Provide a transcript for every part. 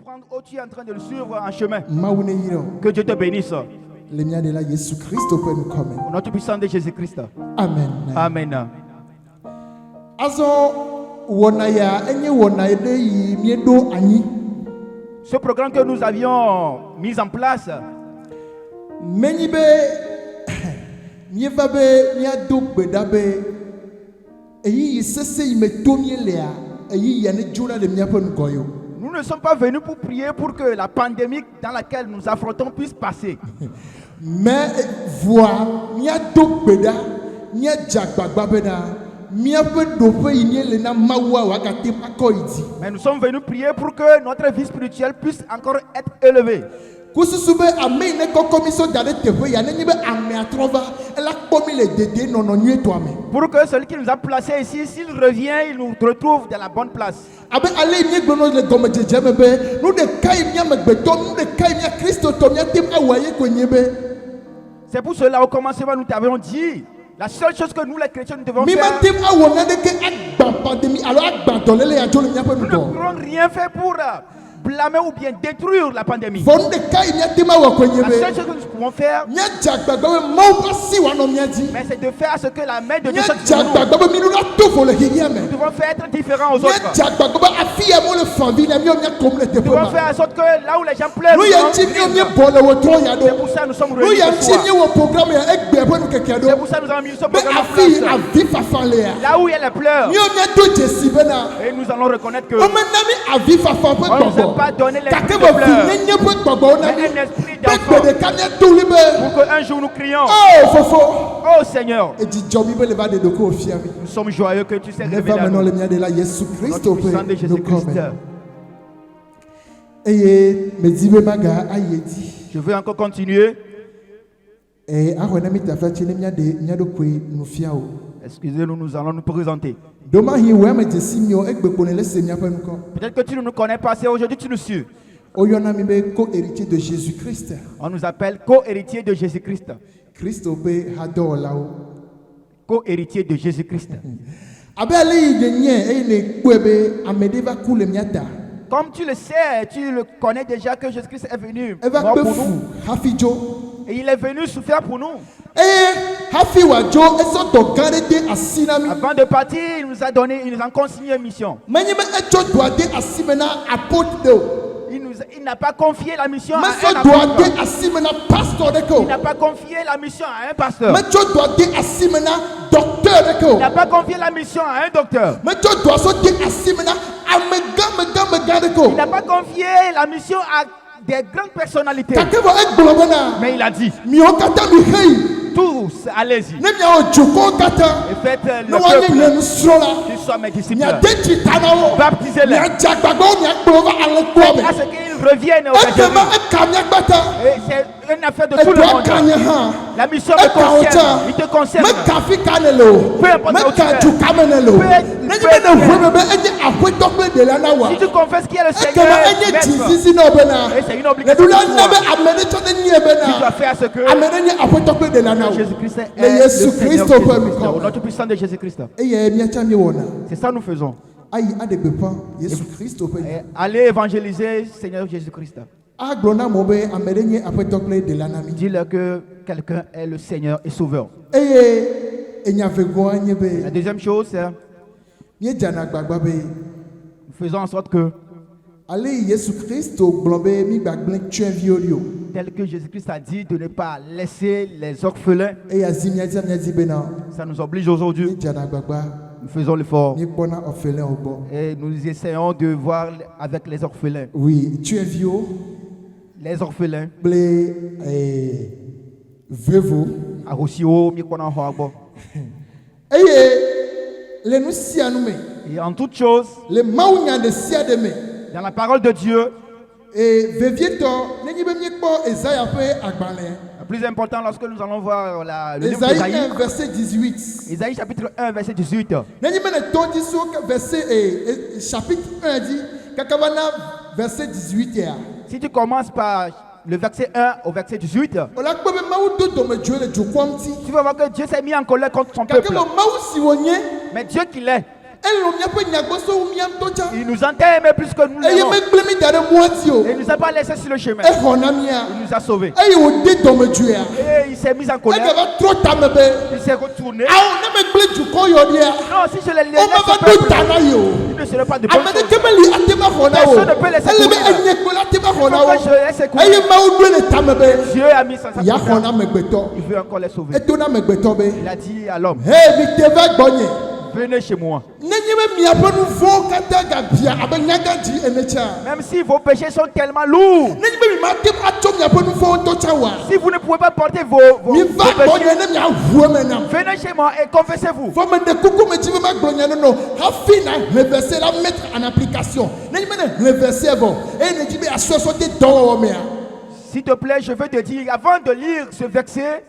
prendre ou tu es en train de le suivre en chemin. Maoune yiro. Que Dieu te bénisse. Le mien de la Jésus Christ au nous comme. Au nom tout puissant de Jésus-Christ. Amen. Amen. Azo wonaya enye wonaya de yi miedo ani. Ce programme que nous avions mis en place, Menibe mievabe miado bedabe eyi sese imetomie lea eyi yane jona le miapen goyo. nous ne sommes pas venus pour prier pour que la pandémie dans laquelle nous affrontons puisse passer. Mais voir miado beda mia jagbagba beda miape dope inie lena mawa wakate akoidi. Mais nous sommes venus prier pour que notre vie spirituelle puisse encore être élevée. Kususube amene kokomiso dade tepe ya nenyibe ame atrova ela komi le dede nono nyue to ame. Pour que celui qui nous a placés ici, s'il revient, il nous retrouve dans la bonne place. Abe ale nye gbono le gome jejeme be nu de kai mia megbeto nu de kai mia Kristo to mia tem awaye kwenyebe. C'est pour cela, au commencement, nous t'avions dit, la seule chose que nous, les chrétiens, nous devons Mi faire, ma tem awona de ke agba pandemi alors agba dolele ya jolo mia pe nous ne nuko. pourrons rien faire pour blâmer ou bien détruire la pandémie. Von de kai mia tem awa La kwenyebe. seule chose que nous pouvons faire, Mia jagbagba we mau pasi wa no mia di. mais c'est de faire ce que la main de Dieu Mia soit sur nous. jagbagba we minu na to fo le higiame. Nous devons faire être différents aux Mia autres. jagbagba afi ya mo le famille na mia comme le Nous tepe devons ma. faire en sorte que là où les gens pleurent, Nous nous y a allons un rire. petit bol au tronc ya do. C'est pour ça que nous sommes Nous réunis y a un ce soir. petit au programme ya egbe bo nu keke do. C'est pour ça que nous avons mis ce Mais programme en afi place. avi fafa le ya. Là où il y a les pleurs, Ni o mia do jesi bena. et nous allons reconnaître que O me na mi avi fafa pe on ne s'est gbogbo. pas donné l'esprit Kake de bo fi pleurs, nenye pe gbogbo na mi. mais un esprit Pe d'enfant. gbede ka ne to li be. Pour qu'un jour nous crions, Oh fofo. oh Seigneur, E di jomi be le ba de doko ofia mi. nous sommes joyeux que tu sais Ne révéler va à maintenant nous. le mia de la Jésus Christ Notre au puissant de pe nous Jésus-Christ. comme. Eye me di be maga ayedi. Je veux encore continuer. Ahona mi tafa chi ne mia do kwe nu fia o. Excusez-nous, nous allons nous présenter. Doma hi we me jesi mi o egbe pone le se mia pe nu ko. Peut-être que tu ne nous connais pas, c'est aujourd'hui que tu nous suis. Oyona mi be co-héritier de Jésus-Christ. On nous appelle co-héritier de Jésus-Christ. Christ obe hado lao. Co-héritier de Jésus-Christ. Abe ale yenye e ne kwebe amede va kule miata. Comme tu le sais, tu le connais déjà que Jésus-Christ est venu E va mort pe pour fu nous. hafijo. Et il est venu souffrir pour nous. Hafi wa jo eso to garde asinami. Avant de partir, il nous a donné, il nous a consigné une mission. Menye me echo doade asimena apôtre. Il n'a pas confié la mission à Meso un doade apôtre. asimena pastor de Il ko. n'a pas confié la mission à un pasteur. Mecho doade asimena docteur de ko. Il n'a pas confié la mission à un docteur. Mecho doaso de asimena amega de ko. Il n'a pas confié la mission à des grandes personnalités. Kakebo egbulobena. Mais il a dit, Mi o kata mi hei. tous, allez-y. Ne mi o joko kata. Et faites le No wanye peuple nyenu srola. qui soit mes disciples. Nya dechi tanawo. Baptisez-les. Nya jagbagbo nya gbolova ale kwome. À ce qu'ils reviennent au Ekema Jésus. ekamya gbata. Et c'est une affaire de tout le Edwa monde. kanye ha. La mission me concerne. Il te concerne. Me kafi kanelo. Peu importe Me où tu es. kaju kamenelo. Peu- Nenye peu- me ne vweme be enye apwetokwe de la nawa. Si tu confesses qu'il est le Seigneur, Ekema enye maître, jizisi no bena. et c'est une obligation Nedula pour toi. nabe amene chone nye Tu dois bena. faire ce que Amene nye apwetokwe de la nawa. Jésus-Christ est Le le Yesu Seigneur Christ Jésus-Christ. open Au nom tout puissant de Jésus-Christ. Eye miacha mi wona. C'est ça que nous faisons. Ayi adegbepa Yesu Christ open. Et allez évangéliser Seigneur Jésus-Christ. Aglona mobe amene nye apwetokwe de la nami. Dis-leur que quelqu'un est le Seigneur et Sauveur. Eye enyavego anye La be. deuxième chose, c'est Mie jana gbagba be. nous faisons en sorte que, Ale Yesu Christ o glombe mi gbagble tue viorio. tel que Jésus-Christ a dit, de ne pas laisser les orphelins. E ya zi miaza miazi bena. Ça nous oblige aujourd'hui. Mi jana gbagba. Nous faisons l'effort. Mi kpona orphelin obo. Et nous essayons de voir avec les orphelins. Oui, tue vio. Les orphelins. Ble vevo. À Rossio, Mikwana Hoagbo. Eye le nu sia nu me. Et en toute chose, Le maunya de sia de me. dans la parole de Dieu, Et vevieto nenyi be mi kpo Esaïa pe agbale. le plus important lorsque nous allons voir le livre Esaïe d'Ésaïe, 1 verset 18. Ésaïe chapitre 1, verset 18. Nenyi be ne tondi so que verset chapitre 1 dit kakabana verset 18 ya. Si tu commences par le verset 1 au verset 18, Ola kpo be mawu do do me jo le jo kwamti. tu vas voir que Dieu s'est mis en colère contre son peuple. Kakebo mawu si wonye Mais Dieu qu'il est, Il nous entend aimer plus que nous l'aimons. Et il nous a pas laissé sur le chemin. Il nous a sauvés. Et il s'est mis en colère. Il s'est retourné. Non, si je les laisse, il ne serait pas de bonne chose. Personne ne peut laisser courir. Je laisse courir. Dieu a mis sans sa colère. Il veut encore les sauver. Il a dit à l'homme, venez chez moi. Même si vos péchés sont tellement lourds, si vous ne pouvez pas porter vos péchés, venez chez moi et confessez-vous. S'il te plaît, je veux te dire, avant de lire ce verset,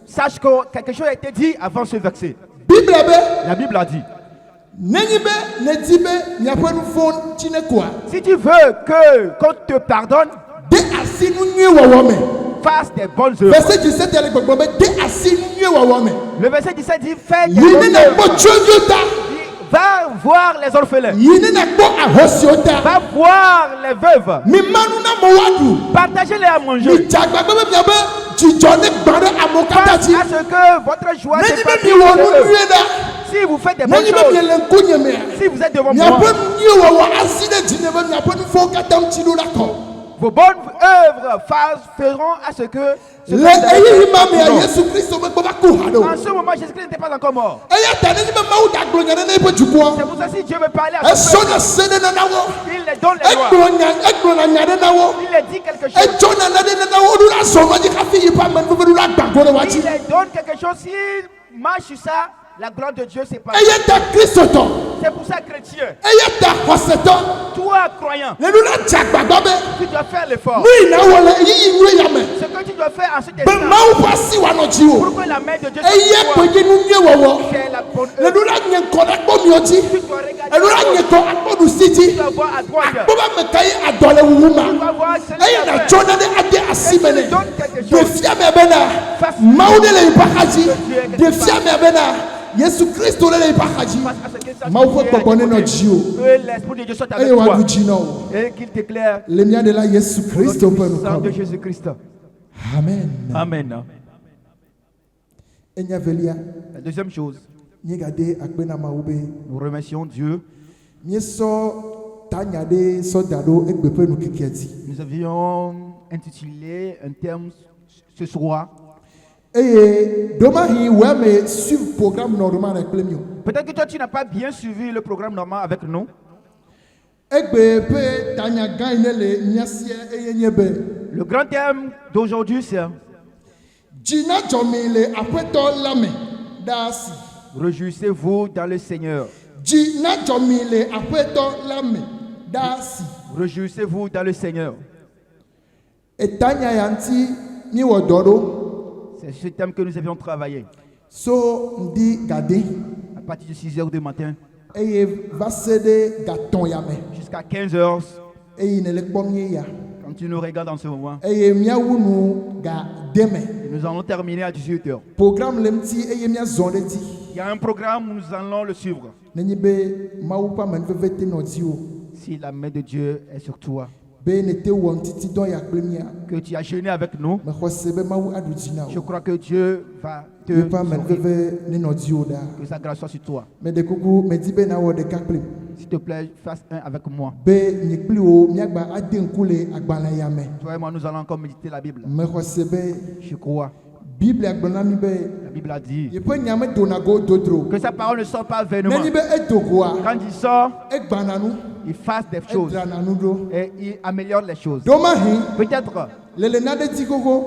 sache que quelque chose a été dit avant ce verset. La Bible a dit, si tu veux qu'on te pardonne, fasse des bonnes œuvres. Le verset 17 dit, fais des bonnes œuvres. Va voir les orphelins. Va voir les veuves. Partagez-les à manger. À ce que votre joie si vous faites des bonnes choses, si vous êtes devant moi, vos bonnes œuvres feront à ce que en ce moment, Jésus-Christ n'était pas encore mort. C'est pour ça que si Dieu veut parler à son peuple, il les donne les lois. Il les dit quelque chose. Il les donne quelque chose. S'il marche sur ça, la gloire de Dieu, c'est pas. C'est pour ça, chrétien. Toi, croyant, tu dois faire l'effort. Ce que tu dois faire en cet instant, pour que la main de Dieu soit sur toi, c'est la bonne œuvre. Tu dois regarder, tu dois voir à droite, tu dois voir celui qui donne quelque chose. Jésus Christ que l'Esprit de Dieu soit avec toi et qu'il t'éclaire le mien de la Jésus Christ au sang de Jésus-Christ. Amen. Amen. La deuxième chose, nous remercions Dieu. Nous avions intitulé un thème ce soir. Peut-être que toi tu n'as pas bien suivi le programme normal avec nous. Le grand thème d'aujourd'hui c'est réjouissez-vous dans le Seigneur. Réjouissez-vous dans le Seigneur. C'est ce thème que nous avions travaillé. À partir de 6h du matin jusqu'à 15h. Quand tu nous regardes en ce moment, nous allons terminer à 18h. Il y a un programme où nous allons le suivre. Si la main de Dieu est sur toi, que tu as jeûné avec nous, je crois que Dieu va te sauver. Que sa grâce soit sur toi. S'il te plaît, fasse un avec moi. Toi et moi, nous allons encore méditer la Bible. Je crois. La Bible a dit que sa parole ne sort pas vainement. Quand il sort, il fasse des choses et il améliore les choses. Peut-être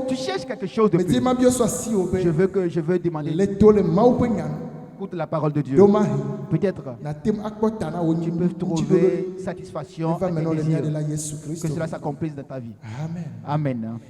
tu cherches quelque chose de plus. Je veux demander. Écoute la parole de Dieu. Peut-être tu peux trouver satisfaction à tes désirs. Que cela s'accomplisse dans ta vie. Amen. Amen.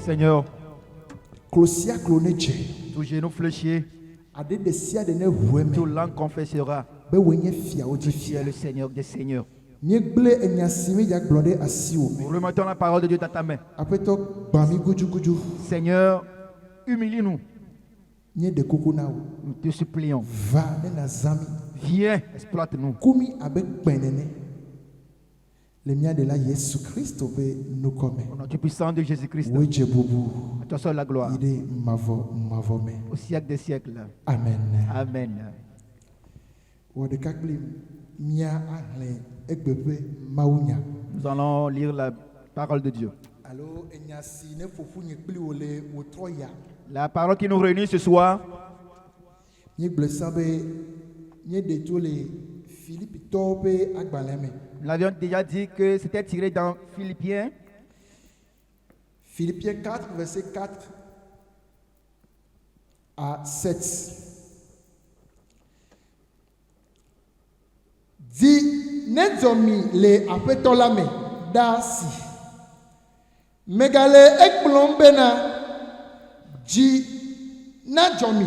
Seigneur, tout genou fléchi, tout langue confessera que tu es le Seigneur des Seigneurs. Nous remettons la parole de Dieu dans ta main. Seigneur, humilie-nous. Nous te supplions. Viens, exploite-nous. Le mien de la Jésus Christ nous comme. Au nom du puissant de Jésus-Christ. Oui, Dieu boubou. À toi seul la gloire. Au siècle des siècles. Amen. Amen. Nous allons lire la parole de Dieu. La parole qui nous réunit ce soir. Nous avions déjà dit que c'était tiré dans Philippiens. Philippiens 4, verset 4 à 7. Dit, Nedzomi le apetolame dasi. Megale ekplombena ji nadjomi.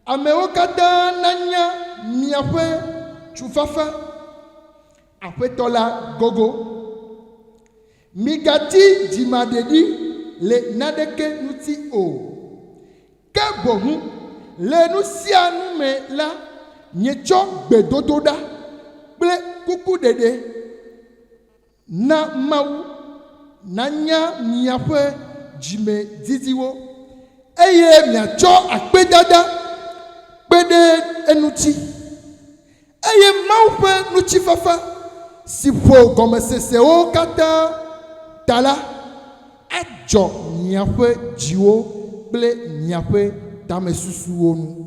Ameokada nanya miafe chufafa. Apetola gogo. Migati jimadedi le nadeke nuti o. Kebohu le nusianu me la nyecho bedododa ble kuku dede na mau nanya miafe jime didiwo eye miacho akpedada pede enuti eye maupe nuti fafa si fo comme c'est o kata tala ajo niafe jiwo ble niafe tamesusu onu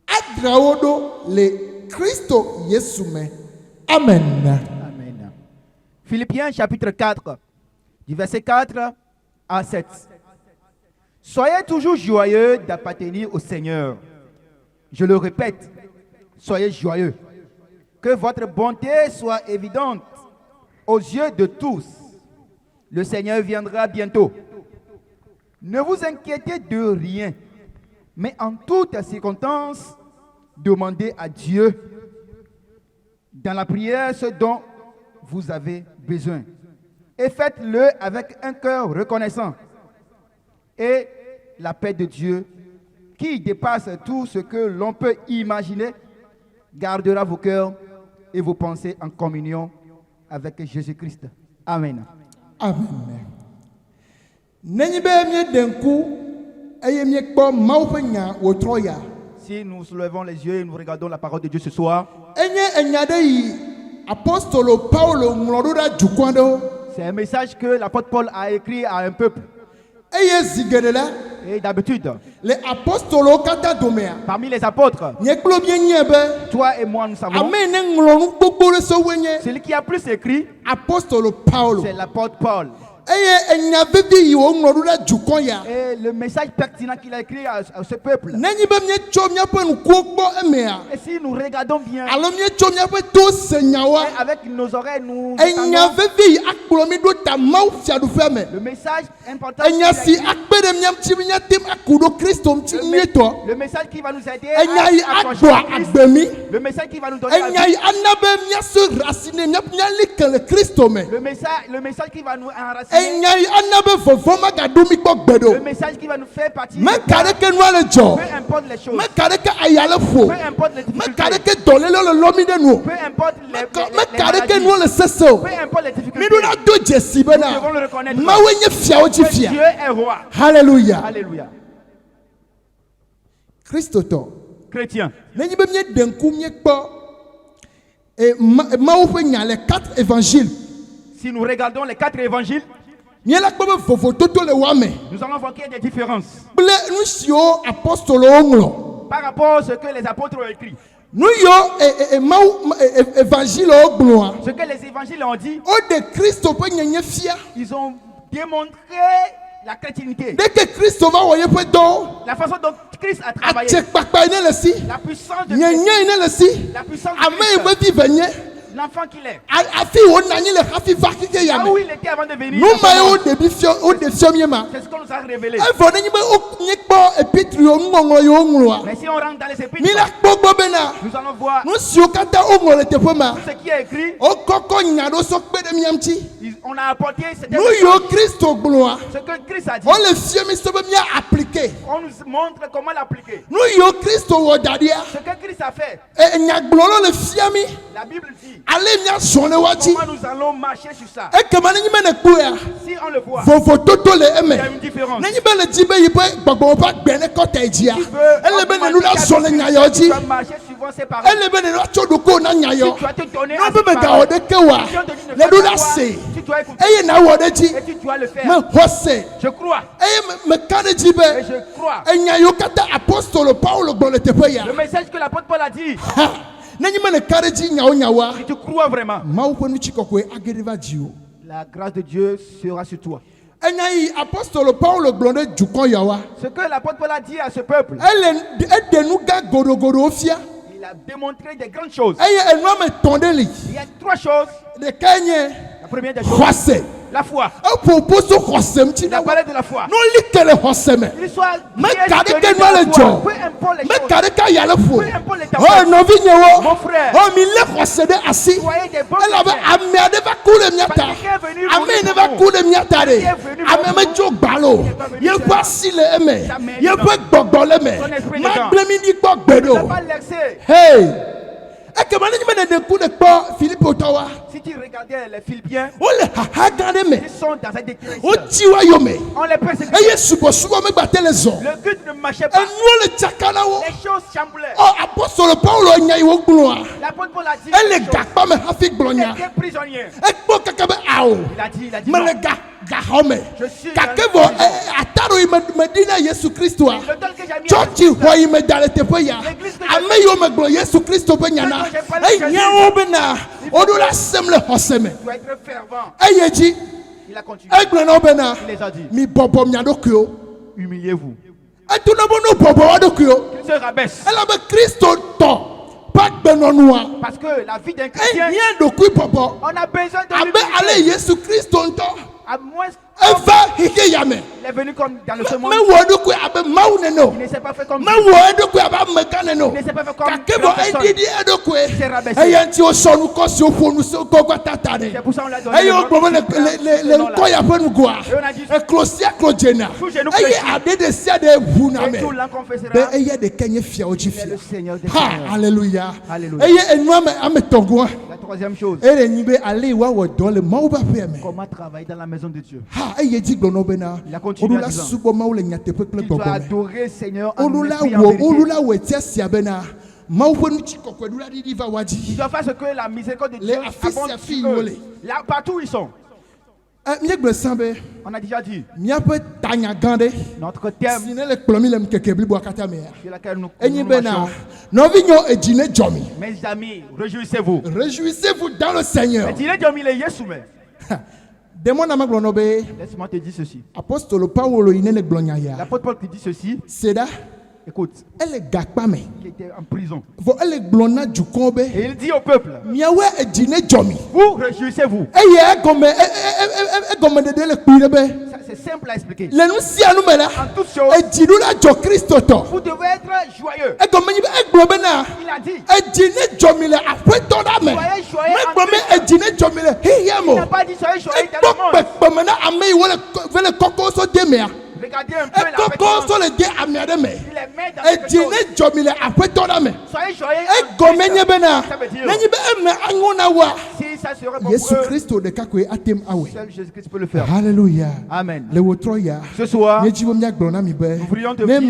adraodo le Christo Yesume. Amen. Amen. Philippiens chapitre 4 du verset 4 à 7. Soyez toujours joyeux d'appartenir au Seigneur. Je le répète, soyez joyeux. Que votre bonté soit évidente aux yeux de tous. Le Seigneur viendra bientôt. Ne vous inquiétez de rien, mais en toutes circonstances, demandez à Dieu dans la prière ce dont vous avez besoin. Et faites-le avec un cœur reconnaissant. Et la paix de Dieu, qui dépasse tout ce que l'on peut imaginer, gardera vos cœurs et vos pensées en communion avec Jésus-Christ. Amen. Amen. Si nous soulevons les yeux et nous regardons la parole de Dieu ce soir, c'est un message que l'apôtre Paul a écrit à un peuple. Et d'habitude, parmi les apôtres, toi et moi nous savons, celui qui a plus écrit, c'est l'apôtre Paul. Et le message pertinent qu'il a écrit à ce peuple. Et si nous regardons bien, avec nos oreilles, nous entendons le message important. Le message qui va nous aider à accrocher Christ. Le message qui va nous donner la vie. Le message qui va nous enraciner. Le message qui va nous faire partir. Peu importe les choses. Peu importe les difficultés. Peu importe les maladies. Peu importe les difficultés. Nous devons le reconnaître. Dieu est roi. Alléluia. Alléluia. Christoto. Chrétien. Les 4 évangiles. Si nous regardons les 4 évangiles, nous allons voir qu'il y a des différences par rapport à ce que les apôtres ont écrit. Ce que les évangiles ont dit, ils ont démontré la chrétienté. La façon dont Christ a travaillé. La puissance de Christ. La puissance de Christ. L'enfant qu'il est. Ah où il était avant de venir. C'est ce qu'on nous a révélé. Mais si on rentre dans les épîtres, nous allons voir tout ce qui est écrit. On a apporté ce que Christ a dit. On nous montre comment l'appliquer. Ce que Christ a fait. La Bible dit. Comment nous allons marcher sur ça? Si on le voit, il y a une différence. Tu peux marcher suivant ses paroles. Si tu as te donné à ses paroles, tu dois écouter et tu dois le faire. Je crois. Et je crois. Le message que l'apôtre Paul a dit. Si tu crois vraiment, la grâce de Dieu sera sur toi. Ce que l'apôtre Paul a dit à ce peuple, il a démontré des grandes choses. Il y a 3 choses. La première des choses, la foi. Il a parlé de la foi. Il soit peu importe les choses. Peu importe les tempêtes. Mon frère, soyez des bons si tu regardais les Philippiens, ils sont dans cette déclaration. On les persécute. Le but ne marchait pas. Les choses chamblaient. L'apôtre Paul a dit il était prisonnier. Il a dit non. Je suis le être fervent. Il a continué. Il les a dit. Humiliez-vous. Qu'il se rabaisse. Parce que la vie d'un chrétien, on a besoin de lui. À moins il est venu comme dans le monde. Il ne s'est pas fait comme Dieu. Il ne s'est pas fait comme personne. Il s'est rabaissé. C'est pour ça qu'on l'a donné le nom. Et on a dit sous genou fléchi. Et tout l'un confessera. Il est le Seigneur des Seigneurs. Alléluia. Alléluia. La troisième chose, comment travailler dans la maison de Dieu. Il a continué à dire qu'il doit adorer le Seigneur en esprit et en vérité. Il doit faire ce que la miséricorde de Dieu abonde sur eux. Là, partout où ils sont. On a déjà dit notre thème sur lequel nous mes amis, réjouissez-vous. Réjouissez-vous dans le Seigneur. Laisse-moi te dire ceci. Apostole Paulo L'apôtre Paul qui dit ceci. Écoute, il était en prison. Et il dit au peuple, vous réjouissez-vous. C'est simple à expliquer. En toutes choses, vous devez être joyeux. Il a dit, soyez joyeux. Il n'a pas dit soyez joyeux dans le monde. Regardez un peu la vêtement. Il est met dans le vêtement. Soyez joyeux en Christ. Si ça serait pour eux, seul Jésus-Christ peut le faire. Alléluia. Amen. Ce soir, nous voulions te dire,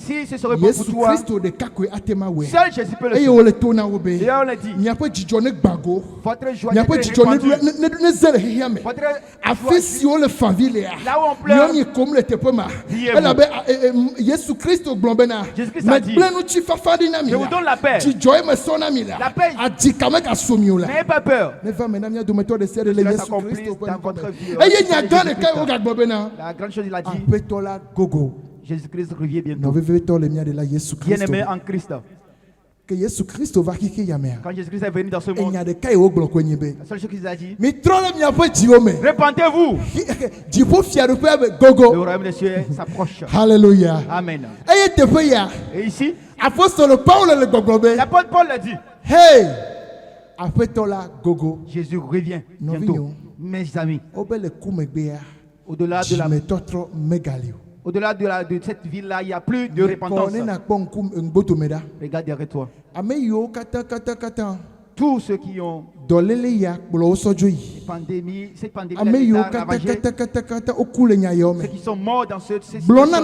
si ce serait pour toi, seul Jésus peut le faire. Et on l'a dit, votre joie est répandue. Là où on pleure, Jésus-Christ a dit, je vous donne la paix. La paix. N'ayez pas peur. Cela s'accomplisse dans votre vie. La grande chose, il a dit, Jésus-Christ revient bientôt. Bien-aimé en Christ. Que Jésus-Christ va quitter Yamea. Quand Jésus-Christ est venu dans ce monde, la seule chose qu'il a dit, répentez-vous. Le royaume des cieux s'approche. Alléluia. Amen. Et ici, l'apôtre Paul l'a dit, hey, Jésus revient bientôt. Mes amis, au-delà de cette ville-là, il n'y a plus de repentance. Regarde derrière toi. Tous ceux qui ont cette pandémie les a ravagés, ceux qui sont morts dans cette situation-là.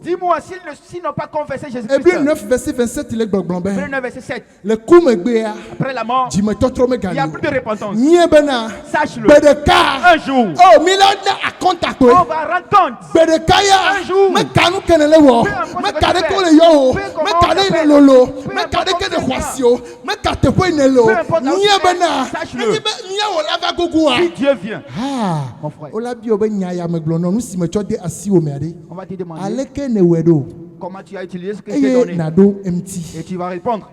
Dis-moi, s'ils n'ont pas confessé Jésus-Christ. Hébreux 9, verset 27, il est Hébreux 9, verset 7. Après la mort, il n'y a plus de repentance. Sache-le. Un jour, on va rendre compte. Un jour, si Dieu vient, mon frère, on va te demander comment tu as utilisé ce que je t'ai donné. Et tu vas répondre.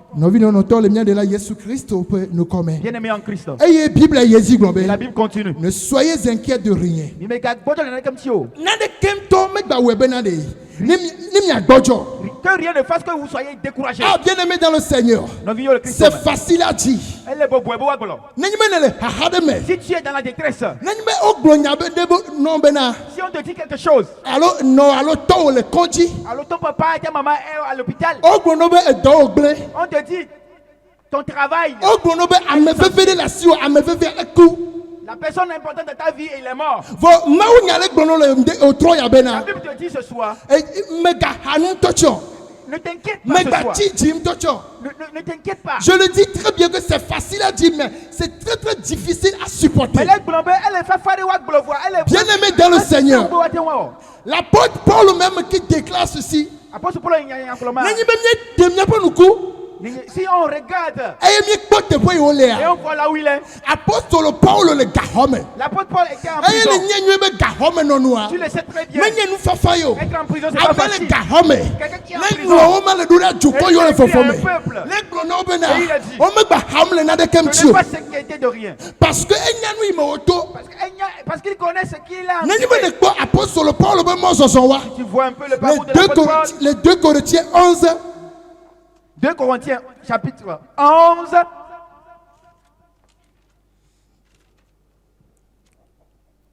Bien-aimé en Christ. Et la Bible continue. Ne soyez inquiets de rien. Que rien ne fasse que vous soyez découragés. Ah, bien-aimé dans le Seigneur, c'est facile à dire. Si tu es dans la détresse, si on te dit quelque chose, alors ton papa et ta maman est à l'hôpital, on te dit ton travail, la personne importante de ta vie, il est mort. La Bible te dit ce soir, ne t'inquiète pas ce soir. Ne t'inquiète pas. Je le dis très bien que c'est facile à dire, mais c'est très très difficile à supporter. Bien-aimé dans le Seigneur, l'apôtre Paul même qui déclare ceci. Si on regarde et on voit là où il est, apôtre Paul le Gahome. L'apôtre Paul était en prison. Tu le sais très bien. Être en prison, c'est pas facile. Quelqu'un qui est en prison, et il a un peuple. Et il a dit, je n'ai pas s'inquiéter de rien. Parce qu'il connaît ce qu'il a. Si tu vois un peu le parcours de l'apôtre Paul, les 2 Corinthiens 11. 2 Corinthiens chapitre 11.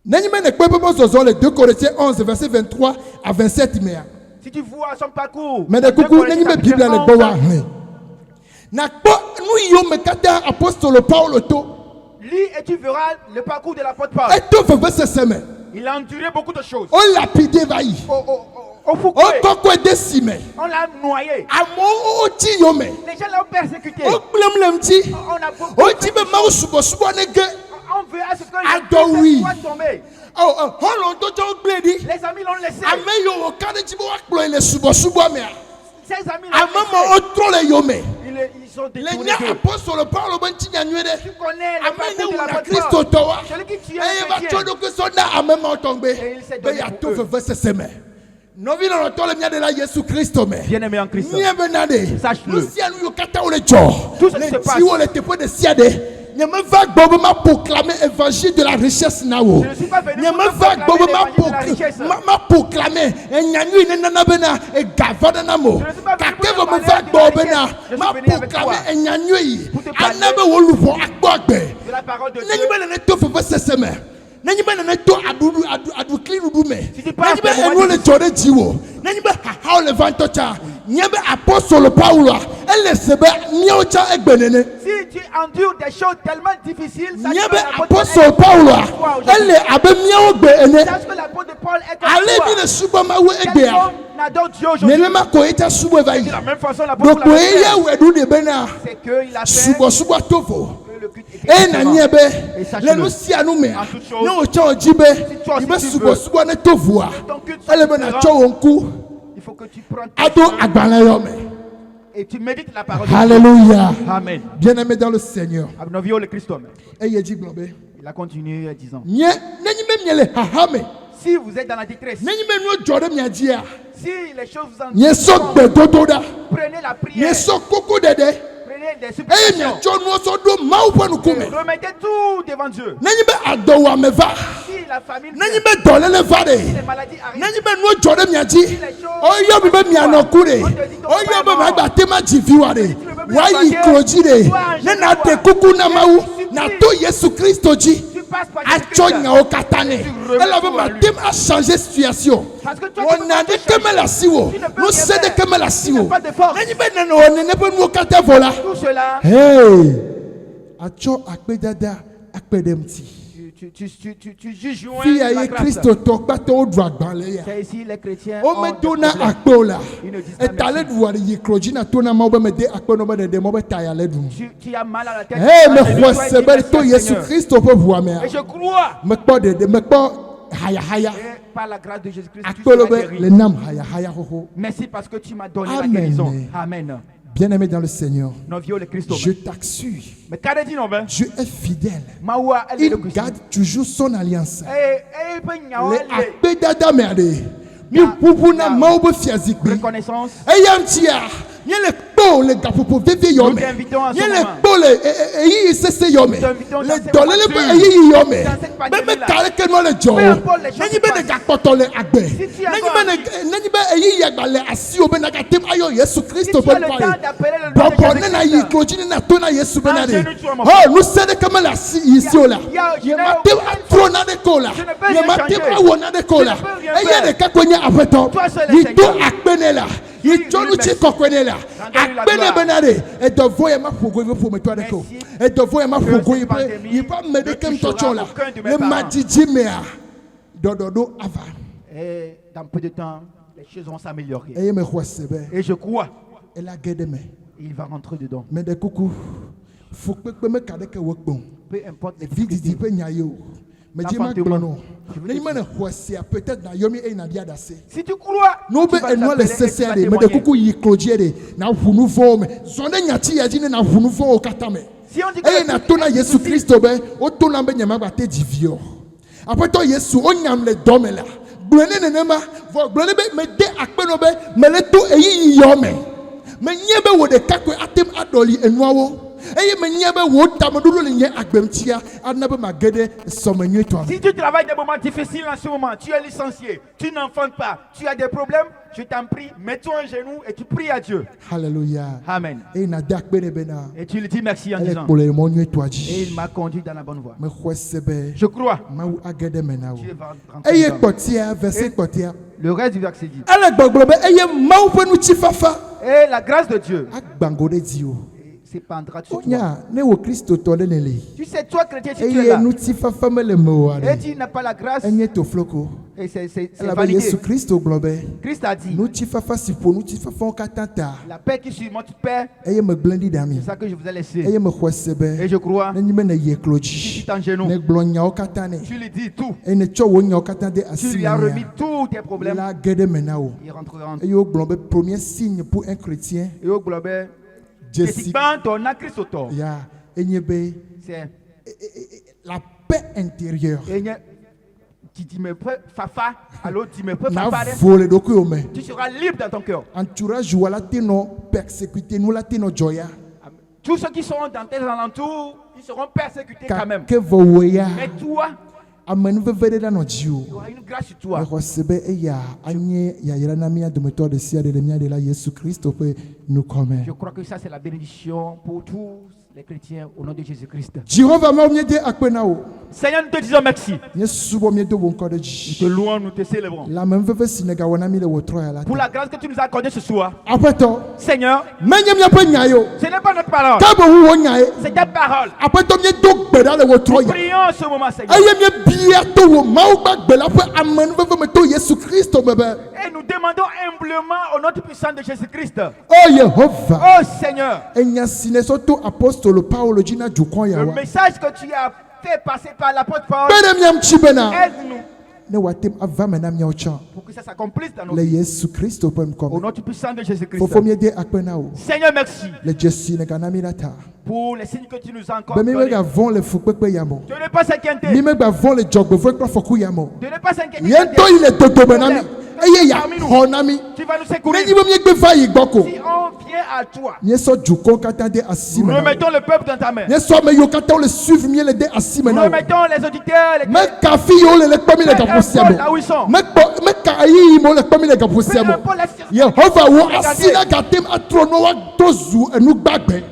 Les 2 Corinthiens 11, verset 23 à 27. Si tu vois son parcours, mais de coucou, n'est pas Bible le bois. Apôtre Paul. Lis et tu verras le parcours de l'apôtre Paul. Il a enduré beaucoup de choses. On l'a lapidé, vaï. On l'a noyé. Les gens l'ont persécuté. On veut à ce que le soit tombé. Les amis l'ont laissé. Ses amis l'ont laissé. Ils sont détournés. Tu connais le parcours de l'apôtre Paul. Celui qui tue un chrétien. Et il s'est donné pour eux. Bien-aimé en Christ, sache-le. Tout ce qui se passe. Je ne suis pas venu l'évangile de la richesse. Je ne suis pas venu proclamer la parole de Dieu. Si tu passes si tu endures des choses tellement difficiles, sache que l'apôtre Paul est adore Dieu aujourd'hui. De la même façon, l'apôtre c'est qu'il a fait le culte il faut que tu prennes et tu médites la parole de Dieu. Alléluia. Amen. Bien-aimé dans le Seigneur. Il a continué en disant, si vous êtes dans la détresse, si les choses vous en prenez la prière, prenez des supplications, remettez tout devant Dieu. Si la famine vient, si les maladies arrivent, si les a changé situation. On a dit que la siwo. Nous c'est que la siwo. Tout cela. Hey. Acho akpedada akpedemti. Tu juges la grâce. C'est ici les chrétiens. Tu as mal à la tête. Et je crois. Par la grâce de Jésus-Christ, tu seras guéri. Merci parce que tu m'as donné la guérison. Amen. Bien-aimé dans le Seigneur, je t'assure, Dieu est fidèle. Il garde toujours son alliance. Reconnaissance. Nous t'invitons à et dans peu de temps, les choses vont s'améliorer. Et je crois, il va rentrer dedans. Peu importe les difficultés. Si tu crois, si on dit que Jésus Christ après toi Yesu onyam le domela blone nenema blone be me de akpenobe me le to eyi yome me nyebe wo de kakwe atem adoli enuawo. Si tu travailles des moments difficiles en ce moment, tu es licencié, tu n'enfantes pas, tu as des problèmes, je t'en prie, mets-toi en genoux et tu pries à Dieu. Alléluia. Amen. Et tu lui dis merci en disant, et il m'a conduit dans la bonne voie. Je crois. Le reste du verset dit, et la grâce de Dieu s'épandra sur toi. Tu sais, toi chrétien, si tu es là et tu n'as pas la grâce, et c'est validé. Christ a dit, la paix qui suit mon Père, c'est ça que je vous ai laissé. Et je crois, si tu t'en genoux, tu lui dis tout, tu lui as remis tous tes problèmes, il rentrera en toi. Premier signe pour un chrétien. C'est la paix intérieure. Tu seras libre dans ton cœur. Entourage ou la teno persécuté nous la teno joya. Tous ceux qui seront dans tes alentours, ils seront persécutés quand même. Mais toi, il y aura une grâce sur toi. Je crois que ça c'est la bénédiction pour tous les chrétiens au nom de Jésus-Christ. Seigneur, nous te disons merci. Nous te louons, nous te célébrons. Pour la grâce que tu nous as accordée ce soir. Seigneur, ce n'est pas notre parole. C'est ta parole. Nous prions en ce moment, Seigneur. Et nous demandons humblement au nom puissant de Jésus-Christ. Oh Seigneur. Le message que tu as fait passer par l'apôtre Paul, aide-nous pour que ça s'accomplisse dans nos vies. Au nom puissant de Jésus-Christ. Seigneur, merci pour les signes que tu nous as encore donnés. De ne pas s'inquiéter. De ne pas s'inquiéter. Tu vas nous secourir. Si on vient à toi, nous remettons le peuple dans ta main. Nous remettons les auditeurs, les là où ils sont.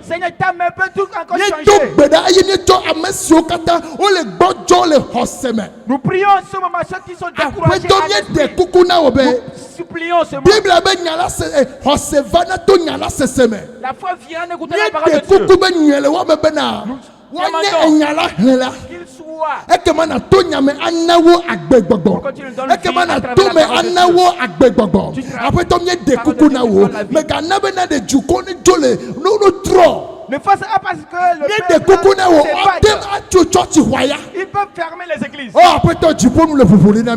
Seigneur, ta main peut tout encore changer. Nous prions en ce moment ceux qui sont découragés. Nous supplions ce moment. La foi vient d'écouter la parole de Dieu. Qu'il soit. Ne fasse pas parce que le peuple ils peuvent fermer les églises.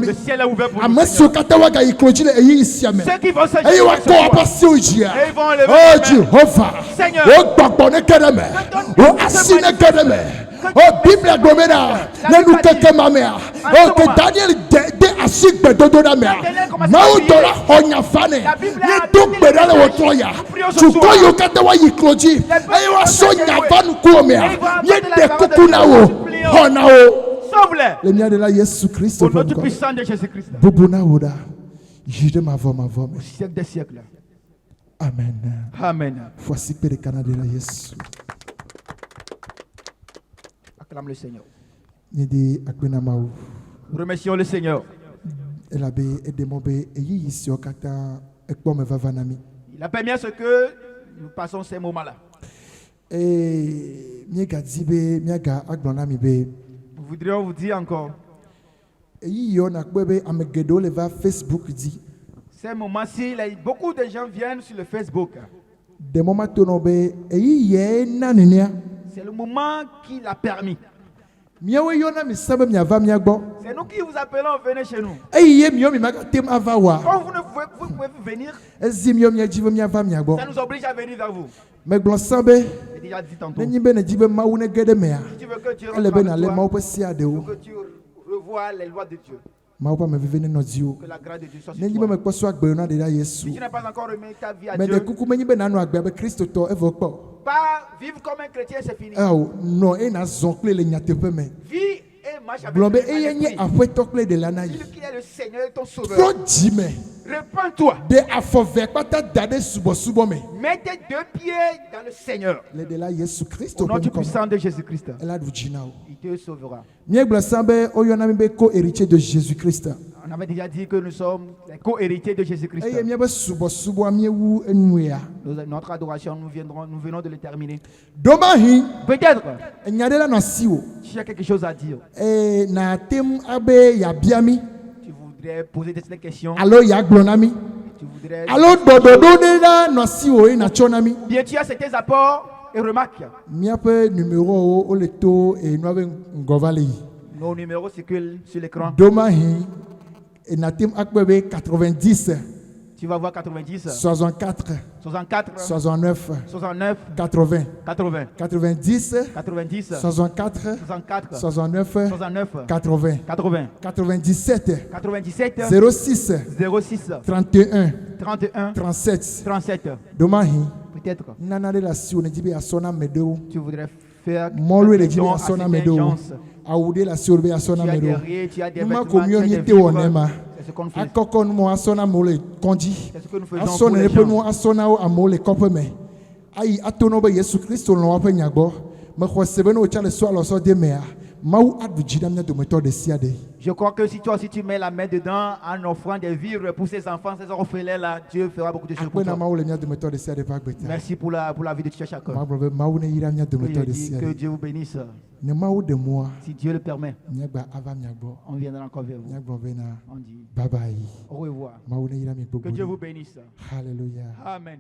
Le ciel est ouvert pour nous. Ceux qui vont se jeter, ils vont lever les mains. Seigneur, Bible Gomena, nous que ma mère, que Daniel asik bedodo mea, Maudola Honyafane, Yeduk Bedala Wotoya, Chukoyo Katawa Yikloji, Ewa Sonya Van Kuomea, Yede Kukunao, Honao. Le mien de la Jésus Christ, au nom puissant de Jésus Christ. Bubuna Oda, Jude Mavo Mavo, au siècle des siècles. Amen. Amen. Voici que le Canada de la Jésus. Acclame le Seigneur. Remercions le Seigneur. Il a permis à ce que nous passons ces moments-là. Nous voudrions vous dire encore. Ces moments-ci, beaucoup de gens viennent sur le Facebook. C'est le moment qui l'a permis. C'est nous qui vous appelons, venez chez nous. Quand vous ne pouvez venir, ça nous oblige à venir vers vous. J'ai déjà dit tantôt. Si tu veux que Dieu que tu revois les lois de Dieu. Que la grâce de Dieu soit sur toi. Si tu n'as pas encore remis ta vie à Dieu, pas vivre comme un chrétien, c'est fini. Vis et marche avec Dieu. Celui qui est le Seigneur et ton sauveur. Répands-toi. Mets tes deux pieds dans le Seigneur. Au nom puissant de Jésus-Christ. Il te sauvera. On avait déjà dit que nous sommes les co-héritiers de Jésus-Christ. Notre adoration, nous venons de le terminer. Peut-être, tu as quelque chose à dire. Tu voudrais poser des questions. Tu voudrais... Bien, tu as tes apports et remarques. Nos numéros circulent sur l'écran. 90. Tu vas voir 90. 64. 64. 69. 69. 80. 80. 90. 90. 64. 64. 69. 69. 80. 80. 97. 97. 06. 06. 31. 31. 37. 37. Domahi. Peut-être. Tu voudrais faire des dons à certaines gens. Awude la surbe asona Tu as des mero. riz, tu as des Numa vêtements, tu komio as des nyete vivres. wonema. C'est ce qu'on fait. Akoko no asona mole konji. C'est ce que nous faisons pour Asona les ne pe gens. no asona o amole kopeme. Ayi atono be Yesu Kristo no wape nyagbo. Me khosebe no chale so alo so de mea. Mau adu jidamnya do meto de siade. Je crois que si toi aussi tu mets la main dedans en offrant des vivres pour ces enfants, ces orphelins là, Dieu fera beaucoup de choses pour toi. Merci pour la vie de chacun. Que Dieu vous bénisse. Si Dieu le permet, on viendra encore vers vous. On dit bye bye. au revoir. Que Dieu vous bénisse. Hallelujah. Amen.